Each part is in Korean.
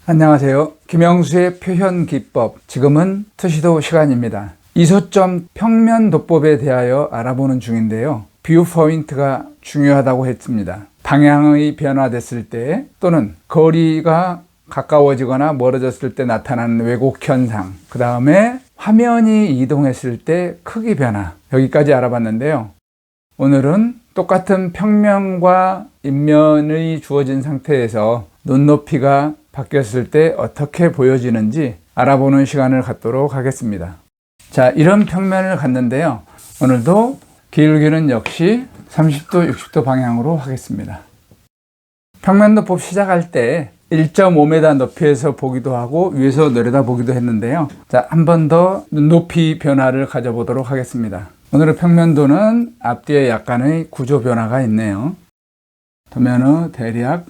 안녕하세요. 김영수의 표현 기법. 지금은 투시도 시간입니다. 이소점 평면 도법에 대하여 알아보는 중인데요. 뷰 포인트가 중요하다고 했습니다. 방향의 변화됐을 때 또는 거리가 가까워지거나 멀어졌을 때 나타나는 왜곡 현상, 그 다음에 화면이 이동했을 때 크기 변화, 여기까지 알아봤는데요. 오늘은 똑같은 평면과 인면의 주어진 상태에서 눈높이가 바뀌었을 때 어떻게 보여지는지 알아보는 시간을 갖도록 하겠습니다. 자, 이런 평면을 갖는데요. 오늘도 길기는 역시 30도, 60도 방향으로 하겠습니다. 평면도법 시작할 때 1.5m 높이에서 보기도 하고 위에서 내려다 보기도 했는데요. 자, 한 번 더 눈높이 변화를 가져보도록 하겠습니다. 오늘의 평면도는 앞뒤에 약간의 구조 변화가 있네요. 도면의 대략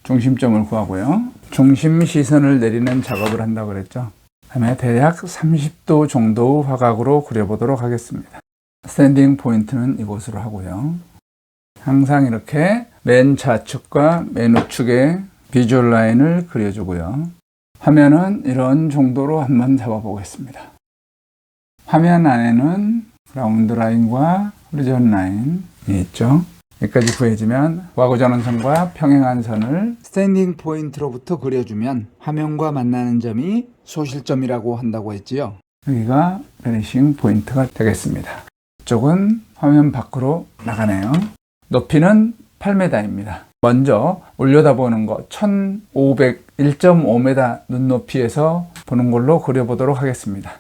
중심점을 구하고요. 중심 시선을 내리는 작업을 한다고 그랬죠. 다음에 대략 30도 정도 화각으로 그려보도록 하겠습니다. 스탠딩 포인트는 이곳으로 하고요. 항상 이렇게 맨 좌측과 맨 우측에 비주얼 라인을 그려주고요. 화면은 이런 정도로 한번 잡아보겠습니다. 화면 안에는 라운드 라인과 호리존 라인이 있죠. 여기까지 구해지면 와구전원선과 평행한 선을 스탠딩 포인트로부터 그려주면 화면과 만나는 점이 소실점이라고 한다고 했지요. 여기가 베니싱 포인트가 되겠습니다. 이쪽은 화면 밖으로 나가네요. 높이는 8m입니다. 먼저 올려다보는 거 1,501.5m 눈높이에서 보는 걸로 그려보도록 하겠습니다.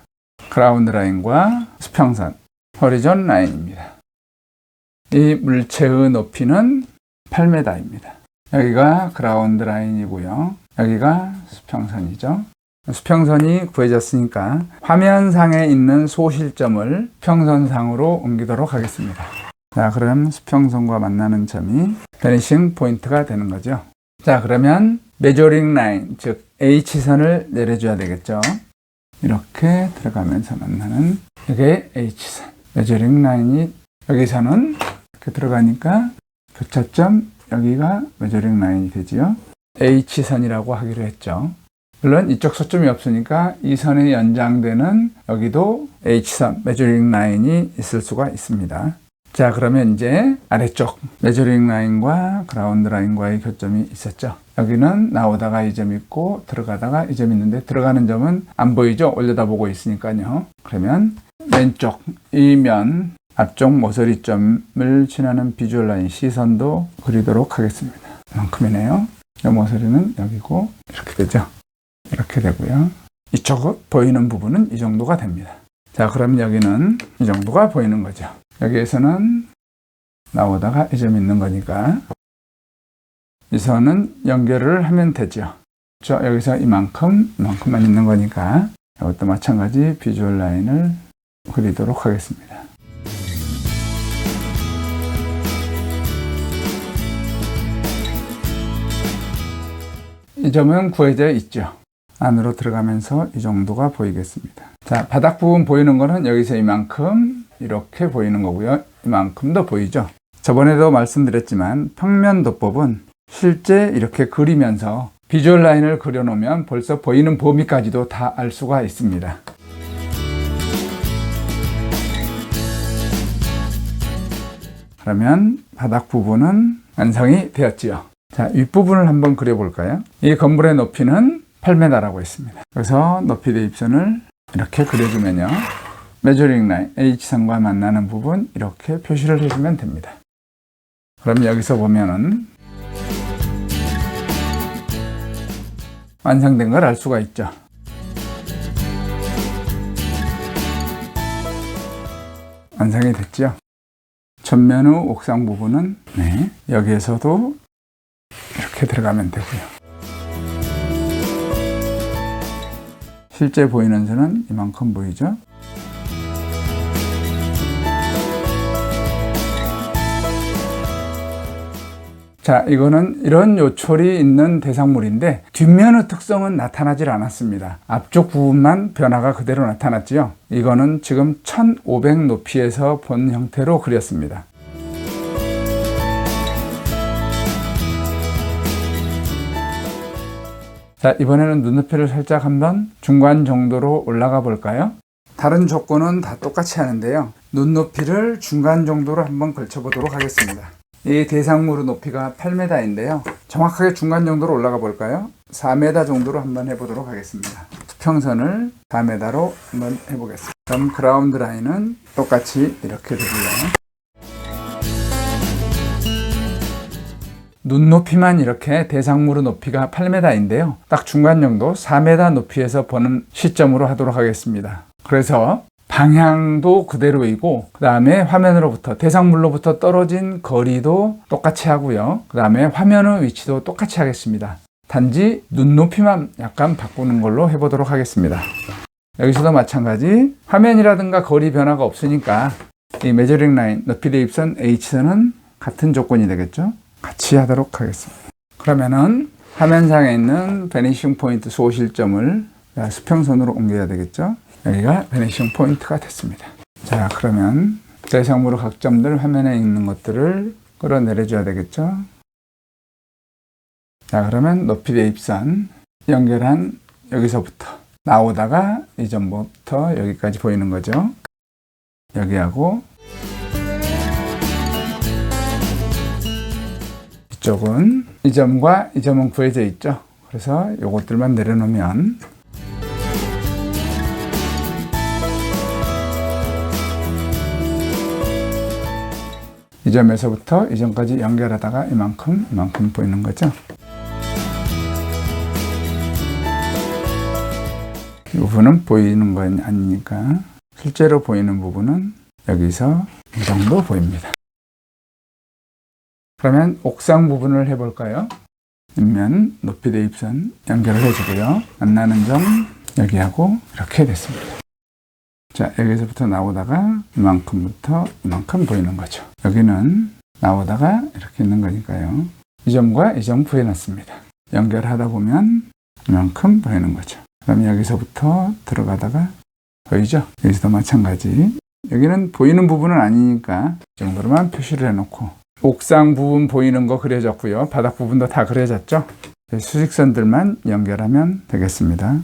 그라운드 라인과 수평선, 호리존 라인입니다. 이 물체의 높이는 8m입니다. 여기가 그라운드 라인이고요. 여기가 수평선이죠. 수평선이 구해졌으니까 화면상에 있는 소실점을 평선상으로 옮기도록 하겠습니다. 자, 그럼 수평선과 만나는 점이 베니싱 포인트가 되는 거죠. 자, 그러면 메저링 라인, 즉 H선을 내려줘야 되겠죠. 이렇게 들어가면서 만나는 이게 H선. 메저링 라인이 여기서는 이렇게 들어가니까 교차점, 여기가 메저링 라인이 되지요. H선이라고 하기로 했죠. 물론 이쪽 소점이 없으니까 이 선에 연장되는 여기도 H선, 메저링 라인이 있을 수가 있습니다. 자, 그러면 이제 아래쪽 메저링 라인과 그라운드 라인과의 교점이 있었죠. 여기는 나오다가 이 점 있고 들어가다가 이 점 있는데 들어가는 점은 안 보이죠? 올려다보고 있으니까요. 그러면 왼쪽 이 면 앞쪽 모서리점을 지나는 비주얼 라인 시선도 그리도록 하겠습니다. 이만큼이네요. 이 모서리는 여기고 이렇게 되죠. 이렇게 되고요. 이쪽 보이는 부분은 이 정도가 됩니다. 자, 그러면 여기는 이 정도가 보이는 거죠. 여기에서는 나오다가 이 점 있는 거니까 이 선은 연결을 하면 되죠. 여기서 이만큼만 있는 거니까 이것도 마찬가지 비주얼 라인을 그리도록 하겠습니다. 이 점은 구해져 있죠. 안으로 들어가면서 이 정도가 보이겠습니다. 자, 바닥 부분 보이는 거는 여기서 이만큼 이렇게 보이는 거고요. 이만큼도 보이죠. 저번에도 말씀드렸지만 평면도법은 실제 이렇게 그리면서 비주얼 라인을 그려놓으면 벌써 보이는 범위까지도 다 알 수가 있습니다. 그러면 바닥 부분은 완성이 되었지요. 자, 윗부분을 한번 그려볼까요? 이 건물의 높이는 8m라고 했습니다. 그래서 높이 대입선을 이렇게 그려주면요. 메저링 라인, H선과 만나는 부분 이렇게 표시를 해주면 됩니다. 그럼 여기서 보면은 완성된 걸 알 수가 있죠. 완성이 됐죠. 전면의 옥상 부분은 여기에서도 이렇게 들어가면 되고요. 실제 보이는 선은 이만큼 보이죠. 자, 이거는 이런 요철이 있는 대상물인데 뒷면의 특성은 나타나질 않았습니다. 앞쪽 부분만 변화가 그대로 나타났지요. 이거는 지금 1500 높이에서 본 형태로 그렸습니다. 자, 이번에는 눈높이를 살짝 한번 중간 정도로 올라가 볼까요? 다른 조건은 다 똑같이 하는데요. 눈높이를 중간 정도로 한번 걸쳐 보도록 하겠습니다. 이 대상무르 높이가 8m인데요. 정확하게 중간 정도로 올라가 볼까요? 4m 정도로 한번 해보도록 하겠습니다. 수평선을 4m로 한번 해보겠습니다. 그럼 그라운드 라인은 똑같이 이렇게 되고요. 눈높이만 이렇게 대상무르 높이가 8m인데요. 딱 중간 정도 4m 높이에서 보는 시점으로 하도록 하겠습니다. 그래서 방향도 그대로이고 그 다음에 화면으로부터 대상물로부터 떨어진 거리도 똑같이 하고요. 그 다음에 화면의 위치도 똑같이 하겠습니다. 단지 눈높이만 약간 바꾸는 걸로 해보도록 하겠습니다. 여기서도 마찬가지 화면이라든가 거리 변화가 없으니까 이 메저링 라인 높이 대입선 H선은 같은 조건이 되겠죠. 같이 하도록 하겠습니다. 그러면은 화면상에 있는 베니싱 포인트 소실점을 수평선으로 옮겨야 되겠죠. 여기가 베니싱 포인트가 됐습니다. 자, 그러면 대상무르 각점들 화면에 있는 것들을 끌어내려 줘야 되겠죠. 자, 그러면 높이 대입선 연결한 여기서부터 나오다가 이 점부터 여기까지 보이는 거죠. 여기하고 이쪽은 이 점과 이 점은 구해져 있죠. 그래서 요것들만 내려놓으면 이 점에서부터 이 점까지 연결하다가 이만큼 보이는 거죠. 이 부분은 보이는 건 아니니까 실제로 보이는 부분은 여기서 이 정도 보입니다. 그러면 옥상 부분을 해볼까요? 옆면 높이 대입선 연결을 해주고요. 만나는 점 여기하고 이렇게 됐습니다. 자, 여기서부터 나오다가 이만큼부터 이만큼 보이는 거죠. 여기는 나오다가 이렇게 있는 거니까요. 이 점과 이 점 구해놨습니다. 연결하다 보면 이만큼 보이는 거죠. 그럼 여기서부터 들어가다가 보이죠? 여기서도 마찬가지. 여기는 보이는 부분은 아니니까 이 정도로만 표시를 해놓고 옥상 부분 보이는 거 그려졌고요. 바닥 부분도 다 그려졌죠? 수직선들만 연결하면 되겠습니다.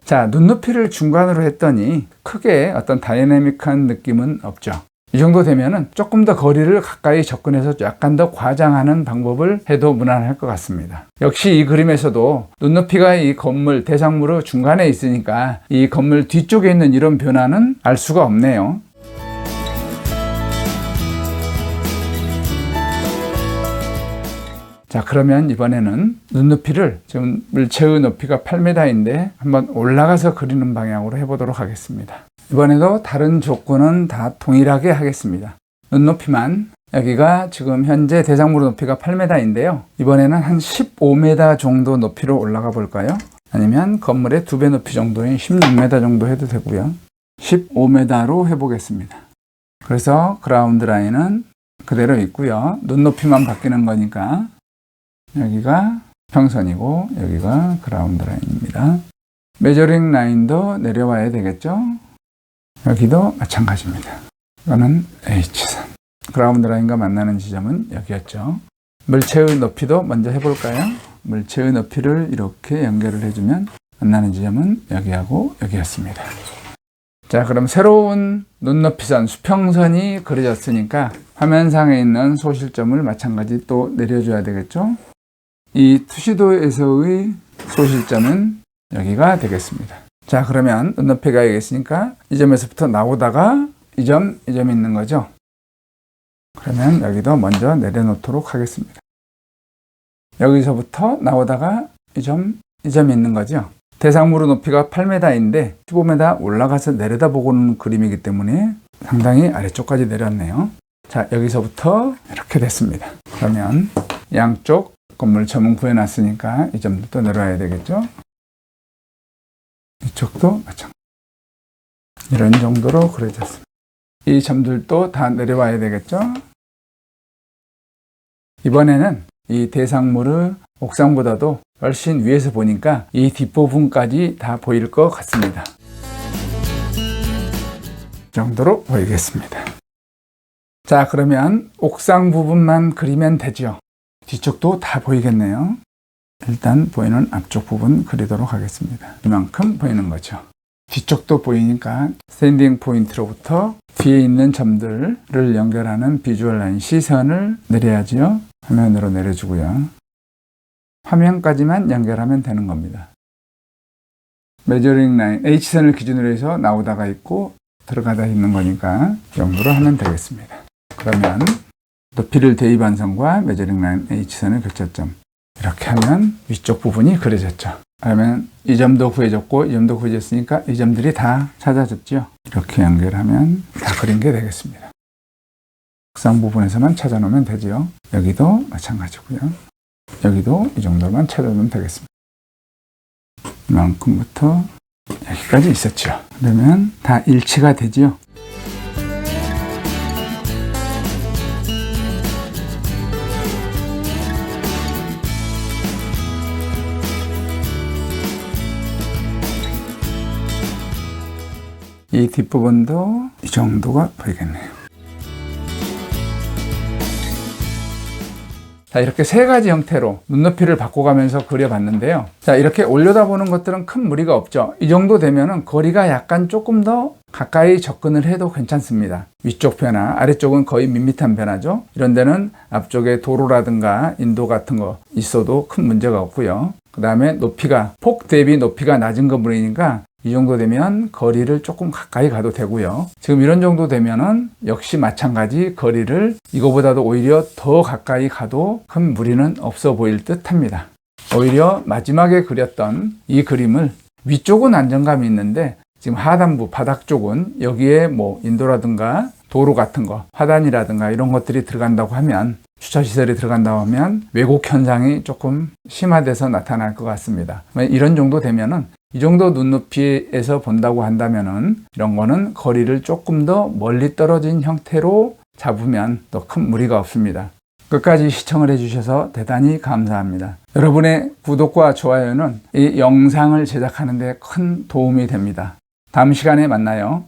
자, 눈높이를 중간으로 했더니 크게 어떤 다이내믹한 느낌은 없죠. 이 정도 되면은 조금 더 거리를 가까이 접근해서 약간 더 과장하는 방법을 해도 무난할 것 같습니다. 역시 이 그림에서도 눈높이가 이 건물 대상무르 중간에 있으니까 이 건물 뒤쪽에 있는 이런 변화는 알 수가 없네요. 자, 그러면 이번에는 눈높이를 지금 물체의 높이가 8m인데 한번 올라가서 그리는 방향으로 해보도록 하겠습니다. 이번에도 다른 조건은 다 동일하게 하겠습니다. 눈높이만 여기가 지금 현재 대상무르 높이가 8m인데요. 이번에는 한 15m 정도 높이로 올라가 볼까요? 아니면 건물의 2배 높이 정도인 16m 정도 해도 되고요. 15m로 해보겠습니다. 그래서 그라운드 라인은 그대로 있고요. 눈높이만 바뀌는 거니까 여기가 평선이고 여기가 그라운드 라인입니다. 메저링 라인도 내려와야 되겠죠. 여기도 마찬가지입니다. 이거는 H선. 그라운드 라인과 만나는 지점은 여기였죠. 물체의 높이도 먼저 해볼까요? 물체의 높이를 이렇게 연결을 해주면 만나는 지점은 여기하고 여기였습니다. 자, 그럼 새로운 눈높이선, 수평선이 그려졌으니까 화면상에 있는 소실점을 마찬가지 또 내려줘야 되겠죠. 이 투시도에서의 소실점은 여기가 되겠습니다. 자, 그러면 눈높이가 여기 있으니까 이 점에서부터 나오다가 이 점이 있는 거죠. 그러면 여기도 먼저 내려놓도록 하겠습니다. 여기서부터 나오다가 이 점이 있는 거죠. 대상무르 높이가 8m인데 15m 올라가서 내려다보고는 그림이기 때문에 상당히 아래쪽까지 내렸네요. 자, 여기서부터 이렇게 됐습니다. 그러면 양쪽 건물 점은 구해놨으니까 이 점도 또 내려와야 되겠죠. 이쪽도 마찬가지. 이런 정도로 그려졌습니다. 이 점들도 다 내려와야 되겠죠. 이번에는 이 대상무르 옥상보다도 훨씬 위에서 보니까 이 뒷부분까지 다 보일 것 같습니다. 이 정도로 보이겠습니다. 자, 그러면 옥상 부분만 그리면 되죠. 뒤쪽도 다 보이겠네요. 일단 보이는 앞쪽 부분 그리도록 하겠습니다. 이만큼 보이는 거죠. 뒤쪽도 보이니까 스탠딩 포인트로부터 뒤에 있는 점들을 연결하는 비주얼 라인 시선을 내려야지요. 화면으로 내려주고요. 화면까지만 연결하면 되는 겁니다. 메저링 라인 H선을 기준으로 해서 나오다가 있고 들어가다 있는 거니까 이 정도로 하면 되겠습니다. 그러면 높이를 대입한 선과 메저링 라인 H선의 교차점 이렇게 하면 위쪽 부분이 그려졌죠. 그러면 이 점도 구해졌고 이 점도 구해졌으니까 이 점들이 다 찾아졌죠. 이렇게 연결하면 다 그린 게 되겠습니다. 극상 부분에서만 찾아놓으면 되죠. 여기도 마찬가지고요. 여기도 이 정도만 찾아놓으면 되겠습니다. 이만큼부터 여기까지 있었죠. 그러면 다 일치가 되죠. 이 뒷부분도 이 정도가 보이겠네요. 자, 이렇게 세 가지 형태로 눈높이를 바꿔가면서 그려봤는데요. 자, 이렇게 올려다보는 것들은 큰 무리가 없죠. 이 정도 되면은 거리가 약간 조금 더 가까이 접근을 해도 괜찮습니다. 위쪽 변화, 아래쪽은 거의 밋밋한 변화죠. 이런 데는 앞쪽에 도로라든가 인도 같은 거 있어도 큰 문제가 없고요. 그 다음에 높이가, 폭 대비 높이가 낮은 건물이니까 이 정도 되면 거리를 조금 가까이 가도 되고요. 지금 이런 정도 되면은 역시 마찬가지 거리를 이거보다도 오히려 더 가까이 가도 큰 무리는 없어 보일 듯 합니다. 오히려 마지막에 그렸던 이 그림을 위쪽은 안정감이 있는데 지금 하단부 바닥 쪽은 여기에 뭐 인도라든가 도로 같은 거, 화단이라든가 이런 것들이 들어간다고 하면 주차시설이 들어간다고 하면 왜곡 현상이 조금 심화돼서 나타날 것 같습니다. 이런 정도 되면은 이 정도 눈높이에서 본다고 한다면은 이런 거는 거리를 조금 더 멀리 떨어진 형태로 잡으면 더 큰 무리가 없습니다. 끝까지 시청을 해주셔서 대단히 감사합니다. 여러분의 구독과 좋아요는 이 영상을 제작하는 데 큰 도움이 됩니다. 다음 시간에 만나요.